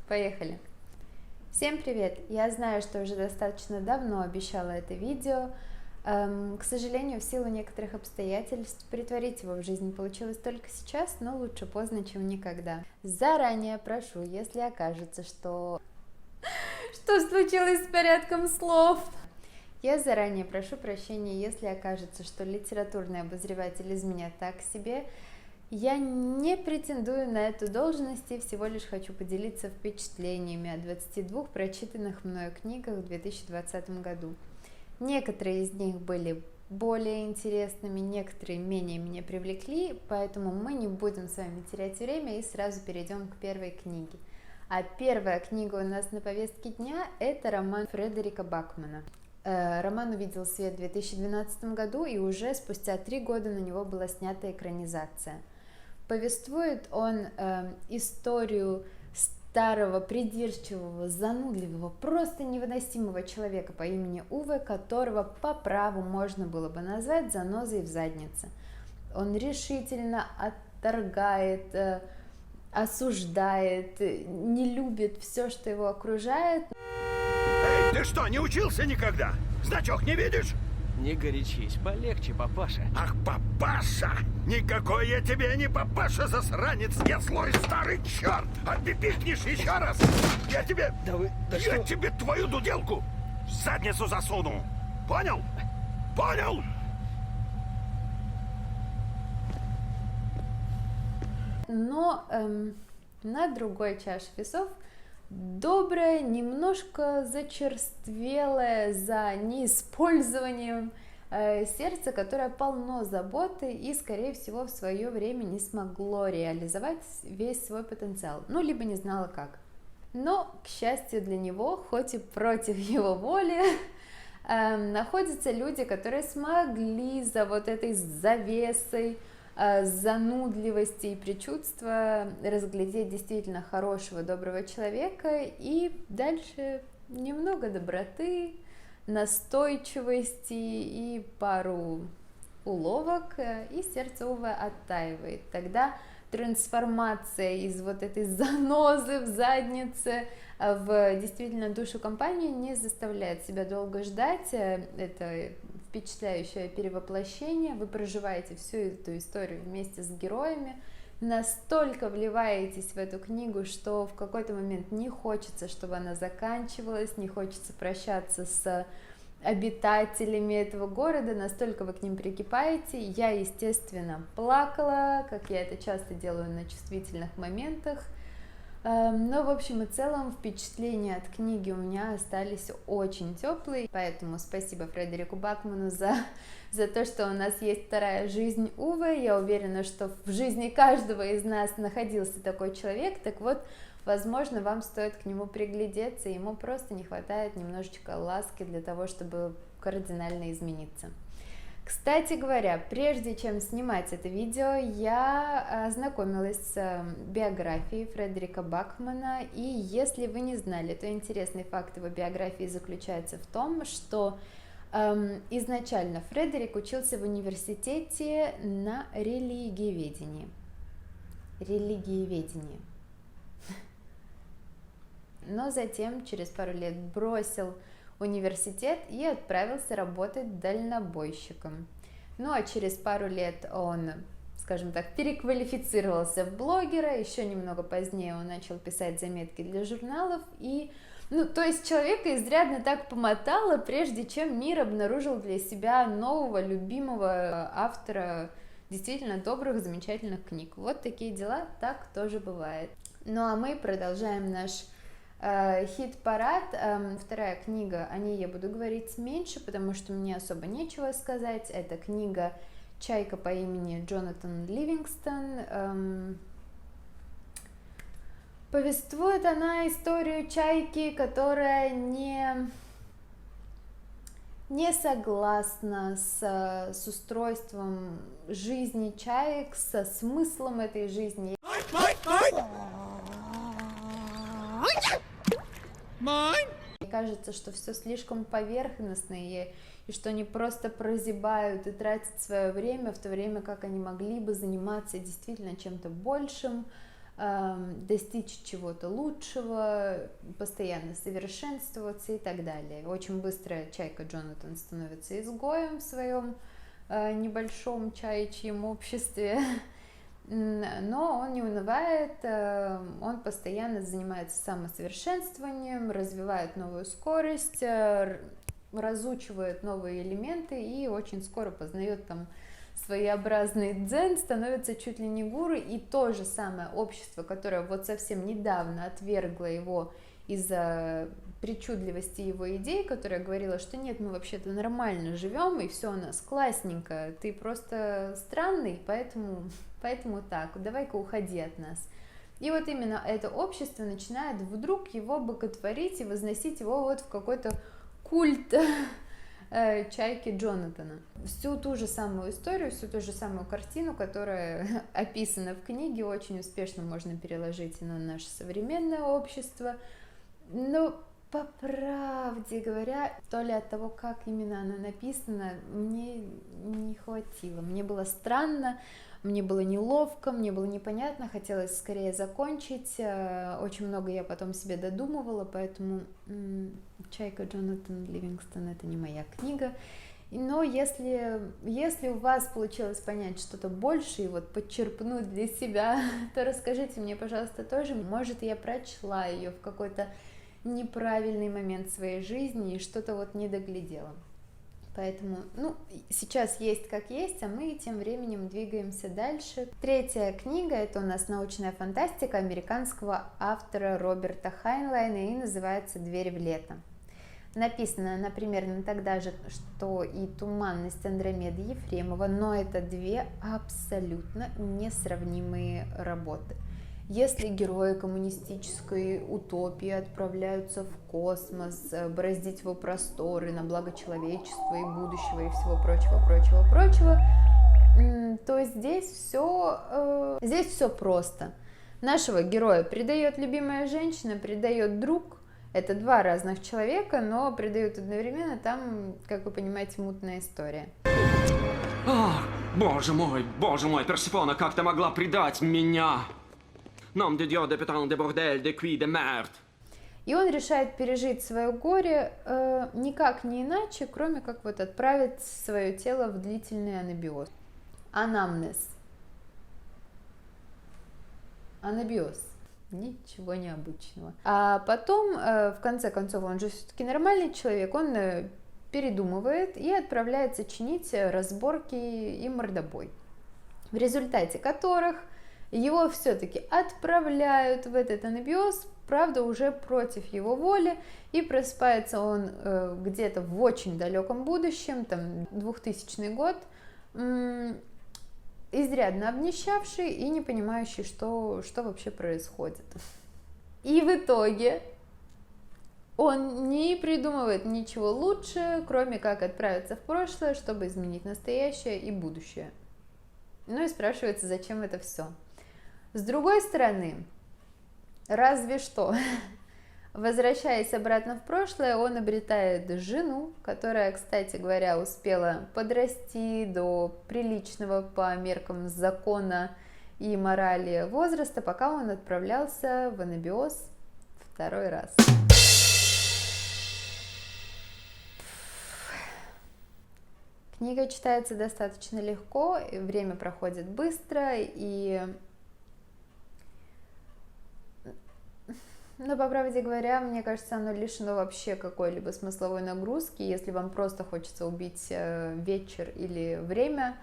Поехали! Всем привет! Я знаю, что уже достаточно давно обещала это видео. К сожалению, в силу некоторых обстоятельств притворить его в жизнь получилось только сейчас, но лучше поздно, чем никогда. Заранее прошу, если окажется, что случилось с порядком слов. Я заранее прошу прощения, если окажется, что литературный обозреватель из меня так себе. Я не претендую на эту должность и всего лишь хочу поделиться впечатлениями о 22 прочитанных мною книгах в 2020 году. Некоторые из них были более интересными, некоторые менее меня привлекли, поэтому мы не будем с вами терять время и сразу перейдем к первой книге. А первая книга у нас на повестке дня – это роман Фредерика Бакмана. Роман увидел свет в 2012 году, и уже спустя 3 года на него была снята экранизация. Повествует он историю старого, придирчивого, занудливого, просто невыносимого человека по имени Уве, которого по праву можно было бы назвать занозой в заднице. Он решительно отторгает, осуждает, не любит все, что его окружает. Эй, ты что, не учился никогда? Значок не видишь? Не горячись, полегче, папаша. Ах, папаша! Никакой я тебе не папаша, засранец! Я злой старый черт! А ты пикнешь еще раз! Я тебе... я тебе твою дуделку в задницу засуну! Понял? Понял? Но на другой чаше весов доброе, немножко зачерствелое за неиспользованием сердце, которое полно заботы и, скорее всего, в свое время не смогло реализовать весь свой потенциал, ну, либо не знало как. Но, к счастью для него, хоть и против его воли, находятся люди, которые смогли за вот этой завесой занудливости и предчувствия разглядеть действительно хорошего, доброго человека, и дальше немного доброты, настойчивости и пару уловок, и сердце Уве оттаивает. Тогда трансформация из вот этой занозы в заднице в действительно душу компании не заставляет себя долго ждать. Это впечатляющее перевоплощение. Вы проживаете всю эту историю вместе с героями, настолько вливаетесь в эту книгу, что в какой-то момент не хочется, чтобы она заканчивалась, не хочется прощаться с обитателями этого города, настолько вы к ним прикипаете. Я, естественно, плакала, как я это часто делаю на чувствительных моментах. Но, в общем и целом, впечатления от книги у меня остались очень теплые, поэтому спасибо Фредерику Бакману за то, что у нас есть вторая жизнь Уве. Я уверена, что в жизни каждого из нас находился такой человек, так вот, возможно, вам стоит к нему приглядеться, ему просто не хватает немножечко ласки для того, чтобы кардинально измениться. Кстати говоря, прежде чем снимать это видео, я ознакомилась с биографией Фредерика Бакмана, и если вы не знали, то интересный факт его биографии заключается в том, что изначально Фредерик учился в университете на религиоведении. Но затем, через пару лет, бросил университет и отправился работать дальнобойщиком. Ну а через пару лет он, скажем так, переквалифицировался в блогера, еще немного позднее он начал писать заметки для журналов, и, то есть человека изрядно так помотало, прежде чем мир обнаружил для себя нового, любимого автора действительно добрых, замечательных книг. Вот такие дела, так тоже бывает. Ну а мы продолжаем наш хит-парад. Вторая книга, о ней я буду говорить меньше, потому что мне особо нечего сказать. Это книга «Чайка по имени Джонатан Ливингстон». Повествует она историю чайки, которая не согласна с устройством жизни чаек, со смыслом этой жизни. Мне кажется, что все слишком поверхностно, и что они просто прозябают и тратят свое время, в то время как они могли бы заниматься действительно чем-то большим, достичь чего-то лучшего, постоянно совершенствоваться и так далее. Очень быстро Чайка Джонатан становится изгоем в своем небольшом чаячьем обществе, но он не унывает, он постоянно занимается самосовершенствованием, развивает новую скорость, разучивает новые элементы и очень скоро познает там своеобразный дзен, становится чуть ли не гуру, и то же самое общество, которое вот совсем недавно отвергло его из-за причудливости его идей, которая говорила, что нет, мы вообще-то нормально живем, и все у нас классненько, ты просто странный, поэтому так, давай-ка уходи от нас. И вот именно это общество начинает вдруг его боготворить и возносить его вот в какой-то культ Чайки Джонатана. Всю ту же самую историю, всю ту же самую картину, которая описана в книге, очень успешно можно переложить и на наше современное общество. Но по правде говоря, то ли от того, как именно она написана, мне не хватило. Мне было странно, мне было неловко, мне было непонятно, хотелось скорее закончить. Очень много я потом себе додумывала, поэтому Чайка Джонатан Ливингстон — это не моя книга. Но если у вас получилось понять что-то больше и вот подчерпнуть для себя, то расскажите мне, пожалуйста, тоже. Может, я прочла ее в какой-то неправильный момент своей жизни и что-то вот не доглядела. Поэтому, сейчас есть как есть, а мы тем временем двигаемся дальше. Третья книга — это у нас научная фантастика американского автора Роберта Хайнлайна и называется «Дверь в лето». Написана она примерно тогда же, что и «Туманность» Андромеды Ефремова, но это две абсолютно несравнимые работы. Если герои коммунистической утопии отправляются в космос, бороздить его просторы на благо человечества и будущего и всего прочего, то здесь все просто. Нашего героя предает любимая женщина, предает друг. Это два разных человека, но предают одновременно. Там, как вы понимаете, мутная история. Ах, боже мой, Персефона, как ты могла предать меня? Nom de Dieu, de putain, de bordel, de cuit, de merde. И он решает пережить свое горе никак не иначе, кроме как вот отправить свое тело в длительный анабиоз. Анамнез. Анабиоз. Ничего необычного. А потом, в конце концов, он же все-таки нормальный человек, он передумывает и отправляется чинить разборки и мордобой, в результате которых его все-таки отправляют в этот анабиоз, правда, уже против его воли, и просыпается он где-то в очень далеком будущем, там 2000 год, изрядно обнищавший и не понимающий, что вообще происходит. И в итоге он не придумывает ничего лучше, кроме как отправиться в прошлое, чтобы изменить настоящее и будущее. Ну и спрашивается, зачем это все? С другой стороны, разве что, возвращаясь обратно в прошлое, он обретает жену, которая, кстати говоря, успела подрасти до приличного по меркам закона и морали возраста, пока он отправлялся в анабиоз второй раз. Книга читается достаточно легко, время проходит быстро, но, по правде говоря, мне кажется, оно лишено вообще какой-либо смысловой нагрузки. Если вам просто хочется убить вечер или время,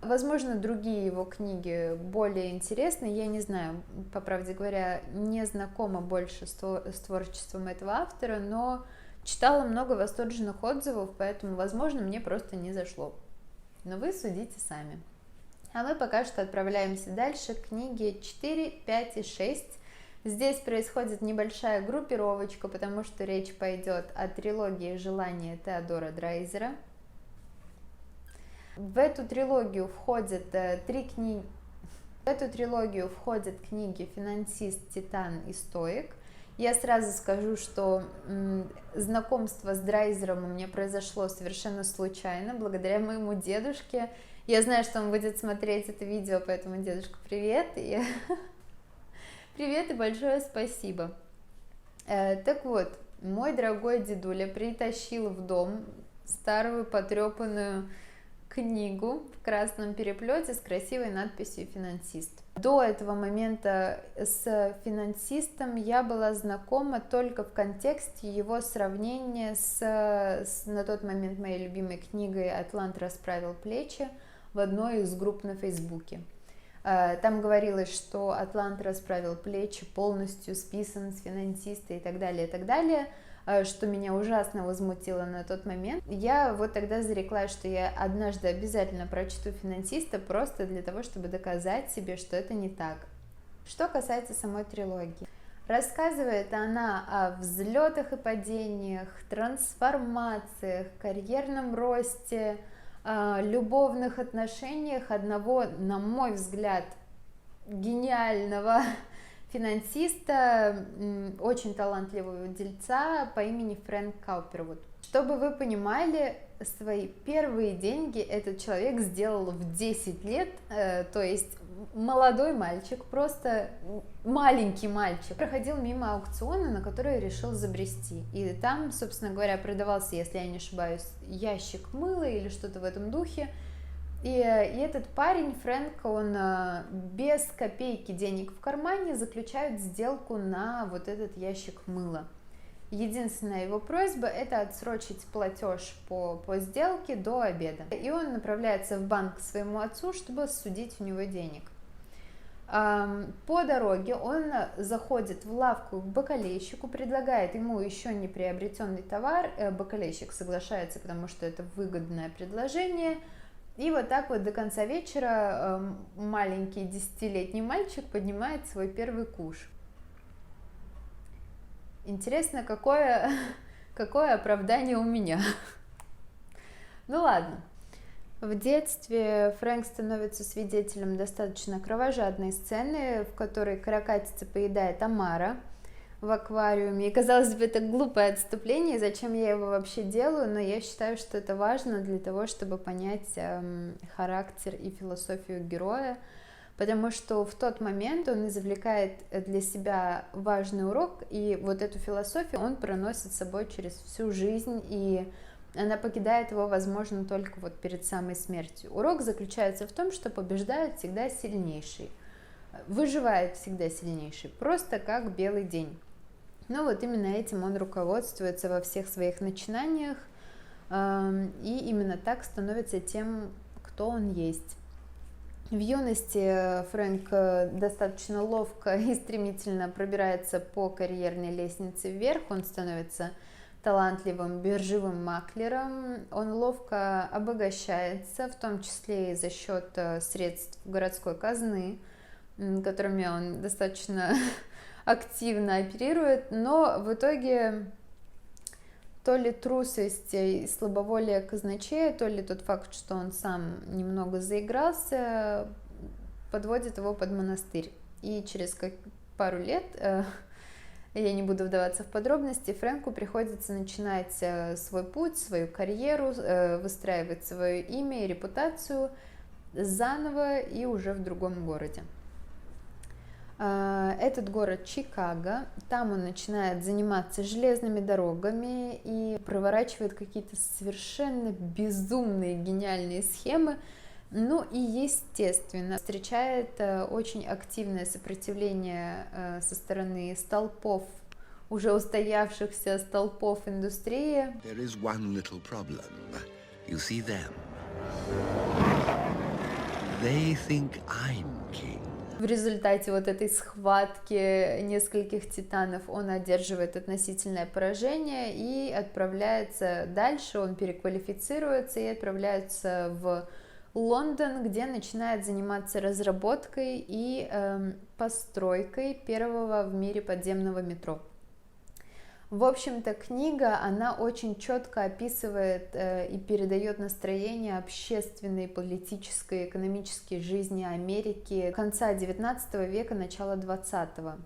возможно, другие его книги более интересны. Я не знаю, по правде говоря, не знакома больше с творчеством этого автора, но читала много восторженных отзывов, поэтому, возможно, мне просто не зашло. Но вы судите сами. А мы пока что отправляемся дальше к книге 4, 5 и 6. Здесь происходит небольшая группировочка, потому что речь пойдет о трилогии «Желание» Теодора Драйзера. В эту трилогию входят книги «Финансист», «Титан» и «Стоик». Я сразу скажу, что знакомство с Драйзером у меня произошло совершенно случайно, благодаря моему дедушке. Я знаю, что он будет смотреть это видео, поэтому, дедушка, привет. Привет и большое спасибо. Так вот, мой дорогой дедуля притащил в дом старую потрепанную книгу в красном переплете с красивой надписью «Финансист». До этого момента с финансистом я была знакома только в контексте его сравнения с на тот момент моей любимой книгой «Атлант расправил плечи» в одной из групп на Фейсбуке. Там говорилось, что Атлант расправил плечи, полностью списан с финансиста и так далее, что меня ужасно возмутило на тот момент. Я вот тогда зареклась, что я однажды обязательно прочту финансиста просто для того, чтобы доказать себе, что это не так. Что касается самой трилогии. Рассказывает она о взлетах и падениях, трансформациях, карьерном росте, любовных отношениях одного, на мой взгляд, гениального финансиста, очень талантливого дельца по имени Фрэнк Каупервуд. Чтобы вы понимали, свои первые деньги этот человек сделал в 10 лет, то есть молодой мальчик, просто маленький мальчик, проходил мимо аукциона, на который решил забрести. И там, собственно говоря, продавался, если я не ошибаюсь, ящик мыла или что-то в этом духе. И этот парень, Фрэнк, он без копейки денег в кармане заключает сделку на вот этот ящик мыла. Единственная его просьба – это отсрочить платеж по сделке до обеда. И он направляется в банк к своему отцу, чтобы судить у него денег. По дороге он заходит в лавку к бакалейщику, предлагает ему еще не приобретенный товар. Бакалейщик соглашается, потому что это выгодное предложение. И вот так вот до конца вечера маленький 10-летний мальчик поднимает свой первый куш. Интересно, какое оправдание у меня. Ну ладно. В детстве Фрэнк становится свидетелем достаточно кровожадной сцены, в которой каракатица поедает омара в аквариуме. И, казалось бы, это глупое отступление, зачем я его вообще делаю, но я считаю, что это важно для того, чтобы понять характер и философию героя, потому что в тот момент он извлекает для себя важный урок, и вот эту философию он проносит с собой через всю жизнь, и она покидает его, возможно, только вот перед самой смертью. Урок заключается в том, что побеждает всегда сильнейший, выживает всегда сильнейший, просто как белый день. Ну вот именно этим он руководствуется во всех своих начинаниях, и именно так становится тем, кто он есть. В юности Фрэнк достаточно ловко и стремительно пробирается по карьерной лестнице вверх, он становится талантливым биржевым маклером, он ловко обогащается, в том числе и за счет средств городской казны, которыми он достаточно активно оперирует, но в итоге то ли трусость и слабоволие казначея, то ли тот факт, что он сам немного заигрался, подводит его под монастырь. И через пару лет, я не буду вдаваться в подробности, Фрэнку приходится начинать свой путь, свою карьеру, выстраивать свое имя и репутацию заново и уже в другом городе. Этот город Чикаго, там он начинает заниматься железными дорогами и проворачивает какие-то совершенно безумные гениальные схемы. Ну и естественно встречает очень активное сопротивление со стороны столпов, уже устоявшихся столпов индустрии. There is one little problem. You see them. They think I'm king. В результате вот этой схватки нескольких титанов он одерживает относительное поражение и отправляется дальше, он переквалифицируется и отправляется в Лондон, где начинает заниматься разработкой и постройкой первого в мире подземного метро. В общем-то, книга, она очень четко описывает и передает настроение общественной, политической, экономической жизни Америки конца XIX века, начала XX.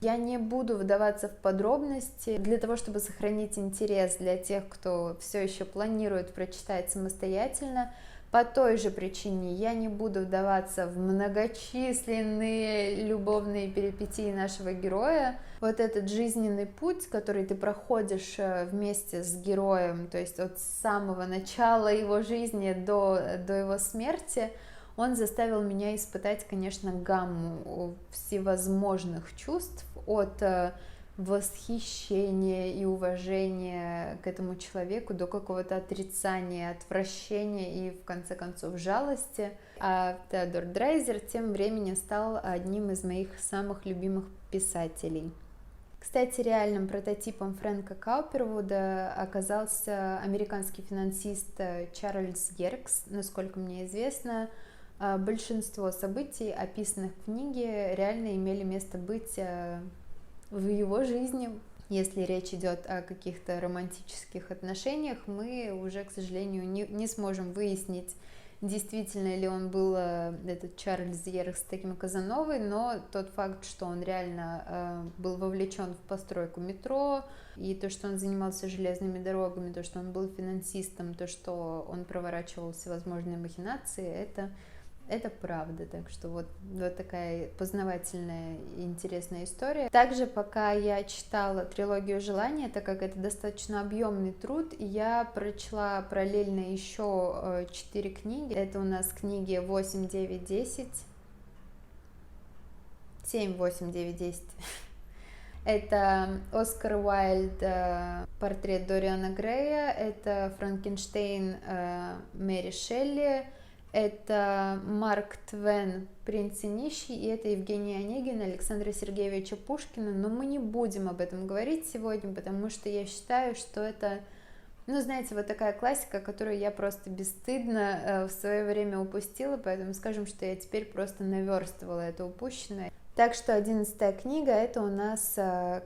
Я не буду вдаваться в подробности для того, чтобы сохранить интерес для тех, кто все еще планирует прочитать самостоятельно. По той же причине я не буду вдаваться в многочисленные любовные перипетии нашего героя. Вот этот жизненный путь, который ты проходишь вместе с героем, то есть от самого начала его жизни до его смерти, он заставил меня испытать, конечно, гамму всевозможных чувств, от восхищения и уважения к этому человеку до какого-то отрицания, отвращения и, в конце концов, жалости. А Теодор Дрейзер тем временем стал одним из моих самых любимых писателей. Кстати, реальным прототипом Фрэнка Каупервуда оказался американский финансист Чарльз Йеркс. Насколько мне известно, большинство событий, описанных в книге, реально имели место быть в его жизни. Если речь идет о каких-то романтических отношениях, мы уже, к сожалению, не сможем выяснить, действительно ли он был, этот Чарльз Йеркс, таким Казановой, но тот факт, что он реально был вовлечен в постройку метро, и то, что он занимался железными дорогами, то, что он был финансистом, то, что он проворачивал всевозможные махинации, это правда, так что вот такая познавательная и интересная история. Также, пока я читала трилогию «Желание», так как это достаточно объемный труд, я прочла параллельно еще 4 книги. Это у нас книги 8, 9, 10, 7, 8, 9, 10. Это Оскар Уайльд «Портрет Дориана Грея», это Франкенштейн Мэри Шелли, это Марк Твен «Принц и нищий», и это Евгений Онегин Александра Сергеевича Пушкина, но мы не будем об этом говорить сегодня, потому что я считаю, что это, знаете, вот такая классика, которую я просто бесстыдно в свое время упустила, поэтому скажем, что я теперь просто наверстывала это упущенное. Так что 11-я книга, это у нас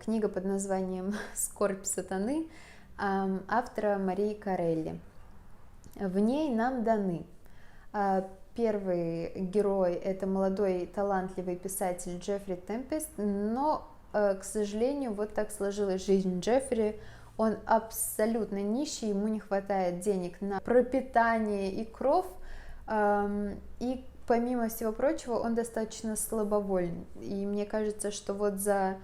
книга под названием «Скорбь сатаны» автора Марии Корелли. В ней нам даны: первый герой — это молодой талантливый писатель Джеффри Темпест, но, к сожалению, вот так сложилась жизнь Джеффри. Он абсолютно нищий, ему не хватает денег на пропитание и кров, и, помимо всего прочего, он достаточно слабовольный. И мне кажется, что вот за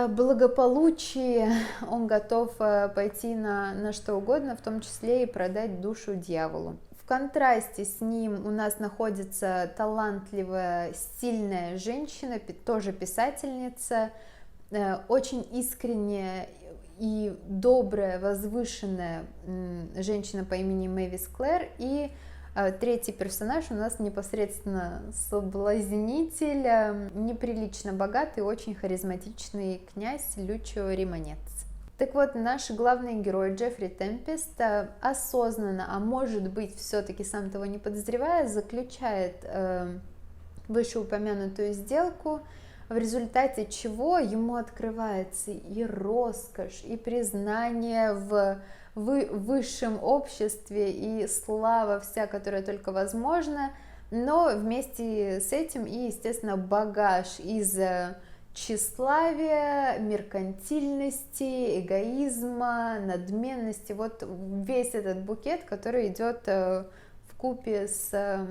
благополучие он готов пойти на что угодно, в том числе и продать душу дьяволу. В контрасте с ним у нас находится талантливая, сильная женщина, тоже писательница, очень искренняя и добрая, возвышенная женщина по имени Мэвис Клэр. И третий персонаж у нас непосредственно соблазнитель, неприлично богатый, очень харизматичный князь Лючио Риманец. Так вот, наш главный герой Джеффри Темпест осознанно, а может быть, все-таки сам того не подозревая, заключает вышеупомянутую сделку, в результате чего ему открывается и роскошь, и признание в высшем обществе, и слава вся, которая только возможна, но вместе с этим и, естественно, багаж из тщеславия, меркантильности, эгоизма, надменности, вот весь этот букет, который идет вкупе с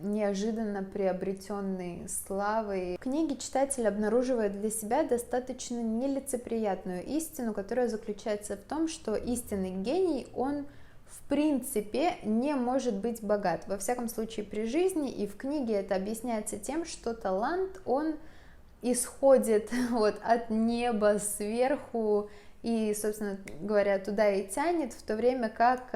неожиданно приобретенной славой. В книге читатель обнаруживает для себя достаточно нелицеприятную истину, которая заключается в том, что истинный гений, он в принципе не может быть богат, во всяком случае при жизни, и в книге это объясняется тем, что талант, он исходит вот от неба сверху и, собственно говоря, туда и тянет, в то время как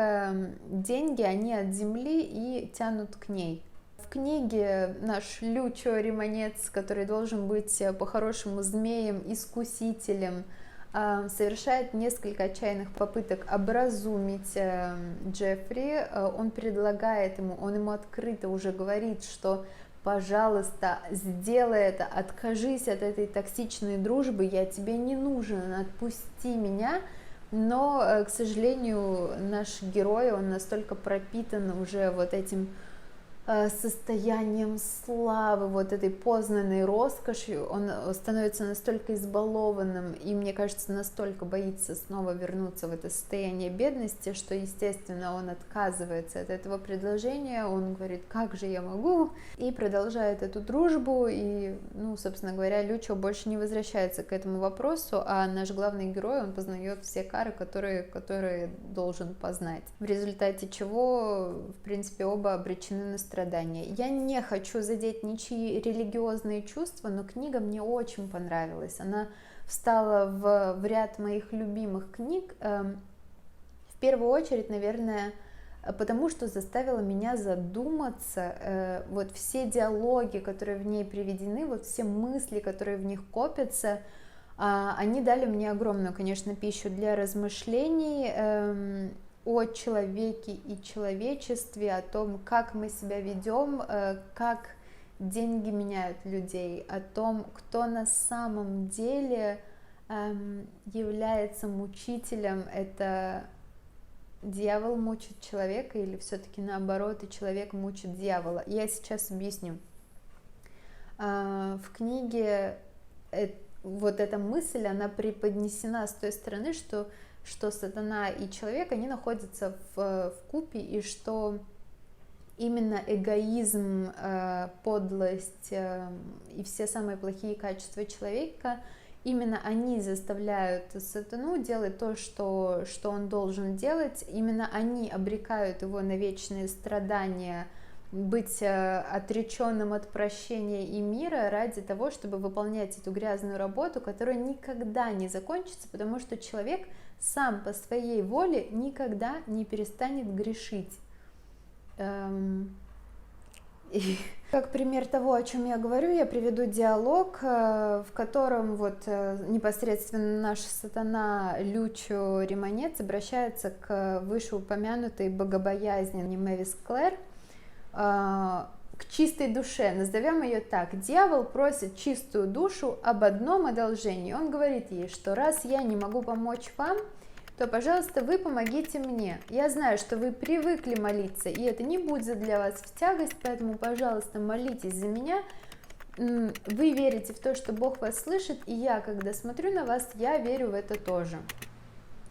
деньги, они от земли и тянут к ней. В книге наш Лючио Риманец, который должен быть по-хорошему змеем, искусителем, совершает несколько отчаянных попыток образумить Джеффри. Он предлагает ему, он ему открыто уже говорит, что пожалуйста, сделай это, откажись от этой токсичной дружбы, я тебе не нужен, отпусти меня. Но, к сожалению, наш герой, он настолько пропитан уже вот этим состоянием славы, вот этой познанной роскошью, он становится настолько избалованным и, мне кажется, настолько боится снова вернуться в это состояние бедности, что, естественно, он отказывается от этого предложения, он говорит, как же я могу, и продолжает эту дружбу, и, ну, собственно говоря, Лючо больше не возвращается к этому вопросу, а наш главный герой, он познает все кары, которые должен познать, в результате чего, в принципе, оба обречены на страдания. Я не хочу задеть ничьи религиозные чувства, но книга мне очень понравилась. Она встала в ряд моих любимых книг. В первую очередь, наверное, потому что заставила меня задуматься. Вот все диалоги, которые в ней приведены, вот все мысли, которые в них копятся, они дали мне огромную, конечно, пищу для размышлений о человеке и человечестве, о том, как мы себя ведем, как деньги меняют людей, о том, кто на самом деле является мучителем. Это дьявол мучит человека или все-таки наоборот, и человек мучит дьявола? Я сейчас объясню. В книге вот эта мысль, она преподнесена с той стороны, что сатана и человек, они находятся в купе, и что именно эгоизм, подлость и все самые плохие качества человека, именно они заставляют сатану делать то, что он должен делать, именно они обрекают его на вечные страдания, быть отреченным от прощения и мира ради того, чтобы выполнять эту грязную работу, которая никогда не закончится, потому что человек сам по своей воле никогда не перестанет грешить. И как пример того, о чем я говорю, я приведу диалог, в котором вот непосредственно наш сатана Лючо Риманец обращается к вышеупомянутой богобоязненной Мэвис Клэр, к чистой душе, назовем ее так. Дьявол просит чистую душу об одном одолжении. Он говорит ей, что раз я не могу помочь вам, то, пожалуйста, вы помогите мне. Я знаю, что вы привыкли молиться, и это не будет для вас в тягость, поэтому, пожалуйста, молитесь за меня. Вы верите в то, что Бог вас слышит, и я, когда смотрю на вас, я верю в это тоже.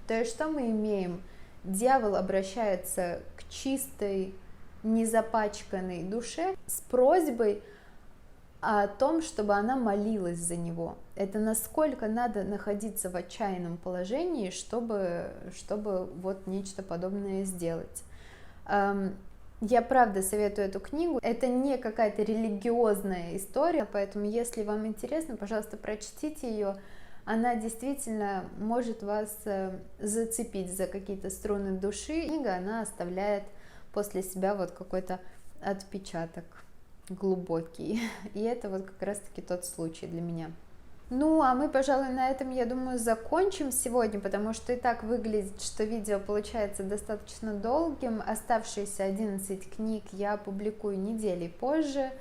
То есть, что мы имеем? Дьявол обращается к чистой, незапачканной душе с просьбой о том, чтобы она молилась за него. Это насколько надо находиться в отчаянном положении, чтобы вот нечто подобное сделать. Я правда советую эту книгу. Это не какая-то религиозная история, поэтому если вам интересно, пожалуйста, прочтите ее. Она действительно может вас зацепить за какие-то струны души. Книга, она оставляет после себя вот какой-то отпечаток глубокий. И это вот как раз-таки тот случай для меня. Ну, а мы, пожалуй, на этом, я думаю, закончим сегодня, потому что и так выглядит, что видео получается достаточно долгим. Оставшиеся 11 книг я публикую недели позже,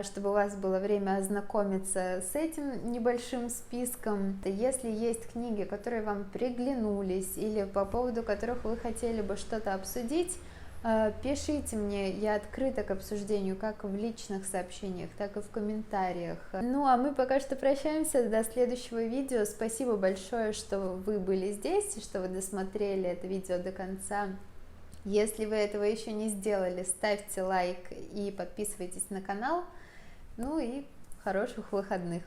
чтобы у вас было время ознакомиться с этим небольшим списком. Если есть книги, которые вам приглянулись или по поводу которых вы хотели бы что-то обсудить, пишите мне, я открыта к обсуждению как в личных сообщениях, так и в комментариях. Ну а мы пока что прощаемся до следующего видео. Спасибо большое, что вы были здесь и что вы досмотрели это видео до конца. Если вы этого еще не сделали, ставьте лайк и подписывайтесь на канал. Ну и хороших выходных!